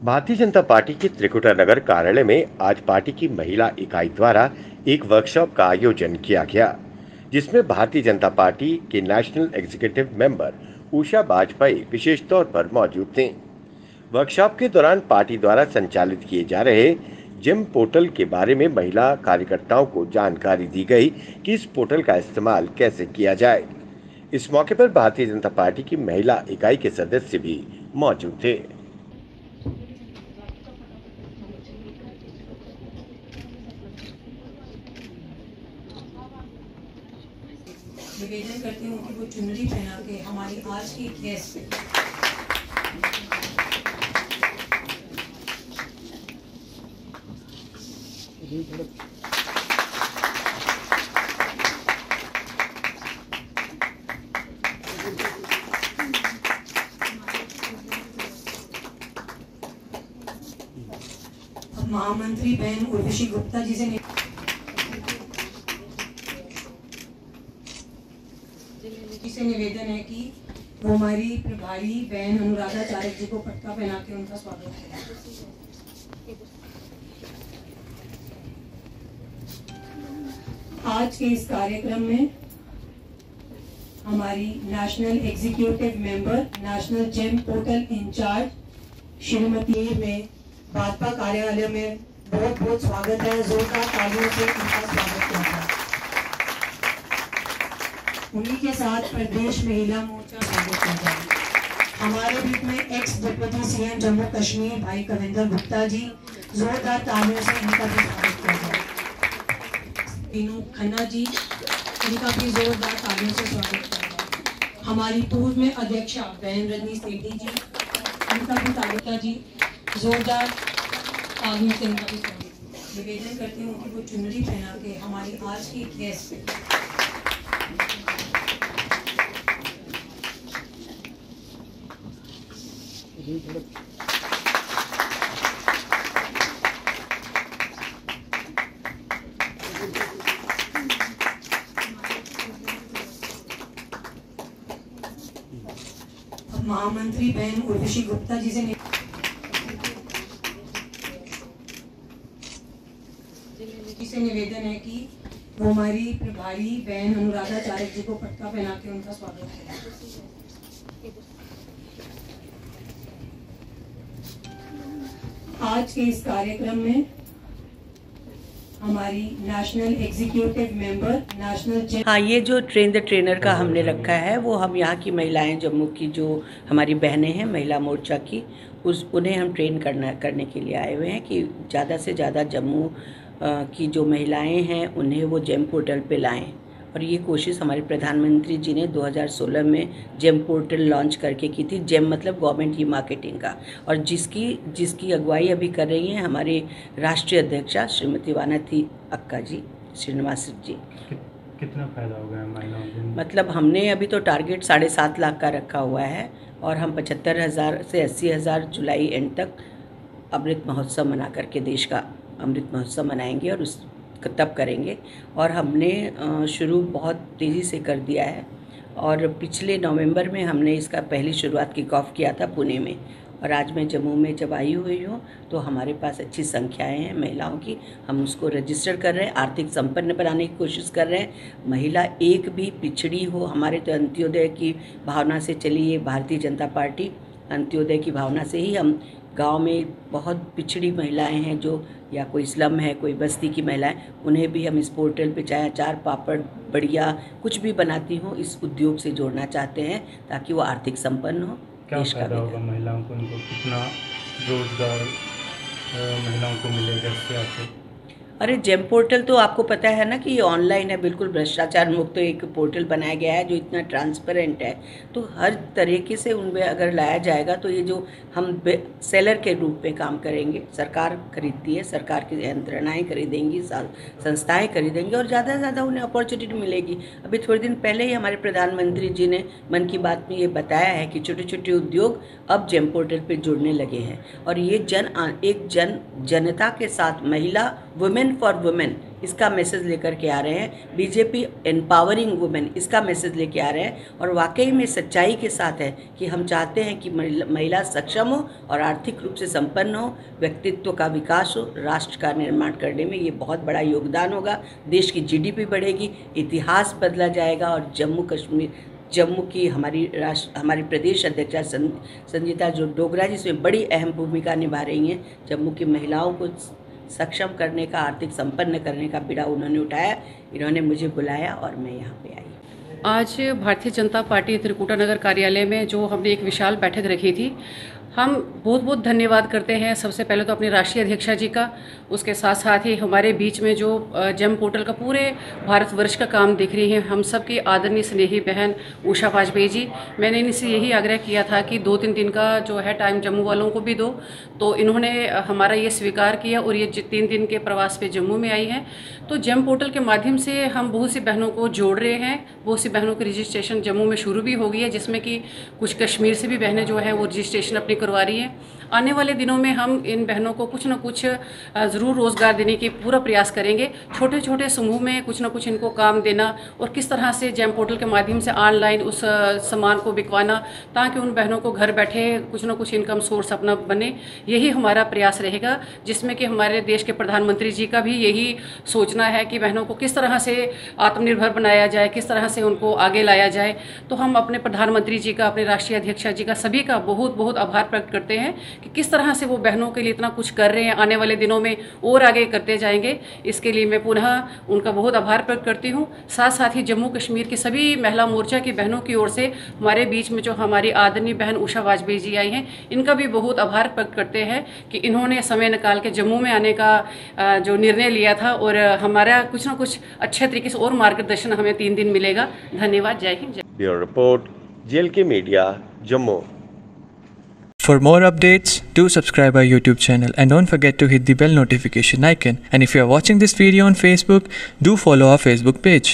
Bharatiya Janata party के त्रिकुटा नगर कार्यालय में आज पार्टी की महिला इकाई द्वारा एक वर्कशॉप का आयोजन किया गया, जिसमें भारतीय जनता पार्टी के national executive member Usha Bajpayee विशेष तौर पर मौजूद थे। वर्कशॉप के दौरान पार्टी द्वारा संचालित किए जा रहे जिम पोर्टल के बारे में महिला कार्यकर्ताओं को जानकारी दी गई कि इस पोर्टल का इस्तेमाल कैसे किया जाए। इस मौके पर भारतीय जनता पार्टी की महिला इकाई के सदस्य भी मौजूद थे। निवेदन करती हूँ कि वो चुनरी पहना के हमारी आज की गेस्ट अब महामंत्री बहन उर्वशी गुप्ता जी से निवेदन है कि वो हमारी प्रभारी बहन अनुराधा चारक जी को पटका पहना के उनका स्वागत करें। आज के इस कार्यक्रम में हमारी national executive member, national gym portal incharge Shrimati में भाजपा कार्यालय में बहुत बहुत स्वागत है। जोरदार तालियों से उनका स्वागत किया है। उन्हीं के साथ प्रदेश महिला मोर्चा स्वागत किया जाए। हमारे बीच में x deputy CM Jammu Kashmir भाई कविंदर गुप्ता जी, जोरदार तालियों से इनका भी स्वागत किया जाए। तीनों खन्ना जी, इनका भी जोरदार तालियों से स्वागत किया जाए। हमारी पूर्व में अध्यक्षा बहन रजनी सेठी जी, इनका भी तालिका जी, जोरदार तालियों से इनका भी स्वागत। निवेदन करती हूँ कि वो चुनरी पहना के हमारी आज की गेस्ट महामंत्री बहन उर्वशी गुप्ता जी से निवेदन है कि वो हमारी प्रभारी बहन अनुराधा चारक जी को पटका पहना के उनका स्वागत करें। आज के इस कार्यक्रम में हमारी नेशनल एग्जीक्यूटिव मेंबर, नेशनल हाँ, ये जो ट्रेन द ट्रेनर का हमने रखा है वो हम यहाँ की महिलाएं, जम्मू की जो हमारी बहनें हैं महिला मोर्चा की, उन्हें हम ट्रेन करने के लिए आए हुए हैं कि ज़्यादा से ज़्यादा जम्मू की जो महिलाएं हैं उन्हें वो जेम पोर्टल पे लाएं। और ये कोशिश हमारे प्रधानमंत्री जी ने 2016 में जेम पोर्टल लॉन्च करके की थी। जेम मतलब गवर्नमेंट ई मार्केटिंग का, और जिसकी अगुवाई अभी कर रही हैं हमारे राष्ट्रीय अध्यक्षा श्रीमती वानाथी अक्का जी श्रीनिवास जी। कितना फायदा होगा महिलाओं को? मतलब हमने अभी तो टारगेट 7.5 लाख का रखा हुआ है और हम 75,000 से 80,000 जुलाई एंड तक अमृत महोत्सव मना करके देश का अमृत महोत्सव मनाएंगे और उस तब करेंगे। और हमने शुरू बहुत तेज़ी से कर दिया है और पिछले नवंबर में हमने इसका पहली शुरुआत किक ऑफ किया था पुणे में, और आज मैं जम्मू में जब आई हुई हूँ तो हमारे पास अच्छी संख्याएं हैं महिलाओं की। हम उसको रजिस्टर कर रहे हैं, आर्थिक संपन्न बनाने की कोशिश कर रहे हैं। महिला एक भी पिछड़ी हो, हमारे तो अंत्योदय की भावना से चली ये भारतीय जनता पार्टी, अंत्योदय की भावना से ही हम गांव में बहुत पिछड़ी महिलाएं हैं जो, या कोई स्लम है, कोई बस्ती की महिलाएं, उन्हें भी हम इस पोर्टल पे चाहे अचार पापड़ बढ़िया कुछ भी बनाती हों इस उद्योग से जोड़ना चाहते हैं ताकि वो आर्थिक संपन्न हो। क्या फायदा होगा महिलाओं को? उनको कितना रोजगार महिलाओं को मिलेगा इससे आपको? अरे जेम पोर्टल तो आपको पता है ना कि ये ऑनलाइन है, बिल्कुल भ्रष्टाचार मुक्त एक पोर्टल बनाया गया है जो इतना ट्रांसपेरेंट है। तो हर तरीके से उनमें अगर लाया जाएगा तो ये जो हम सेलर के रूप में काम करेंगे, सरकार खरीदती है, सरकार की यंत्रणाएँ खरीदेंगी, संस्थाएं खरीदेंगी और ज़्यादा से ज़्यादा उन्हें अपॉर्चुनिटी मिलेगी। अभी थोड़े दिन पहले ही हमारे प्रधानमंत्री जी ने मन की बात में ये बताया है कि छोटे छोटे उद्योग अब जेम पोर्टल पर जुड़ने लगे हैं और ये जनता के साथ महिला वुमेन एम्पावरमेंट फॉर वुमेन इसका मैसेज लेकर के आ रहे हैं, बीजेपी एम्पावरिंग वुमेन इसका मैसेज लेके आ रहे हैं। और वाकई में सच्चाई के साथ है कि हम चाहते हैं कि महिला सक्षम हो और आर्थिक रूप से संपन्न हो, व्यक्तित्व का विकास हो, राष्ट्र का निर्माण करने में ये बहुत बड़ा योगदान होगा। देश की जीडीपी बढ़ेगी, इतिहास बदला जाएगा। और जम्मू की हमारी प्रदेश अध्यक्षा संजीता जो डोगरा जी इसमें बड़ी अहम भूमिका निभा रही हैं। जम्मू की महिलाओं को सक्षम करने का, आर्थिक संपन्न करने का बीड़ा उन्होंने उठाया। इन्होंने मुझे बुलाया और मैं यहाँ पे आई। आज भारतीय जनता पार्टी त्रिकुटा नगर कार्यालय में जो हमने एक विशाल बैठक रखी थी, हम बहुत बहुत धन्यवाद करते हैं सबसे पहले तो अपने राष्ट्रीय अध्यक्षा जी का, उसके साथ साथ ही हमारे बीच में जो जेम पोर्टल का पूरे भारतवर्ष का काम देख रही हैं हम सब की आदरणीय स्नेही बहन उषा वाजपेयी जी। मैंने इनसे यही आग्रह किया था कि 2-3 दिन का जो है टाइम जम्मू वालों को भी दो, तो इन्होंने हमारा ये स्वीकार किया और ये 3 दिन के प्रवास पे जम्मू में आई हैं। तो जेम पोर्टल के माध्यम से हम बहुत सी बहनों को जोड़ रहे हैं, बहुत सी बहनों की रजिस्ट्रेशन जम्मू में शुरू भी हो गई है, जिसमें कि कुछ कश्मीर से भी बहनें जो है वो रजिस्ट्रेशन अपनी करवा रही हैं। आने वाले दिनों में हम इन बहनों को कुछ न कुछ ज़रूर रोज़गार देने की पूरा प्रयास करेंगे। छोटे छोटे समूह में कुछ न कुछ इनको काम देना और किस तरह से जेम पोर्टल के माध्यम से ऑनलाइन उस सामान को बिकवाना, ताकि उन बहनों को घर बैठे कुछ न कुछ इनकम सोर्स अपना बने, यही हमारा प्रयास रहेगा। जिसमें कि हमारे देश के प्रधानमंत्री जी का भी यही सोचना है कि बहनों को किस तरह से आत्मनिर्भर बनाया जाए, किस तरह से उनको आगे लाया जाए। तो हम अपने प्रधानमंत्री जी का, अपने राष्ट्रीय अध्यक्षा जी का, सभी का बहुत बहुत आभार प्रकट करते हैं कि किस तरह से वो बहनों के लिए इतना कुछ कर रहे हैं। आने वाले दिनों में और आगे करते जाएंगे, इसके लिए मैं पुनः उनका बहुत आभार प्रकट करती हूँ। साथ साथ ही जम्मू कश्मीर की सभी महिला मोर्चा की बहनों की ओर से हमारे बीच में जो हमारी आदरणीय बहन उषा वाजपेयी जी आई हैं, इनका भी बहुत आभार प्रकट करते हैं कि इन्होंने समय निकाल के जम्मू में आने का जो निर्णय लिया था, और हमारा कुछ ना कुछ अच्छे तरीके से और मार्गदर्शन हमें 3 दिन मिलेगा। धन्यवाद। जय Hind. Bureau report, JLK media, Jammu. For more updates, do subscribe our YouTube channel and don't forget to hit the bell notification icon. And if you are watching this video on Facebook, do follow our Facebook page.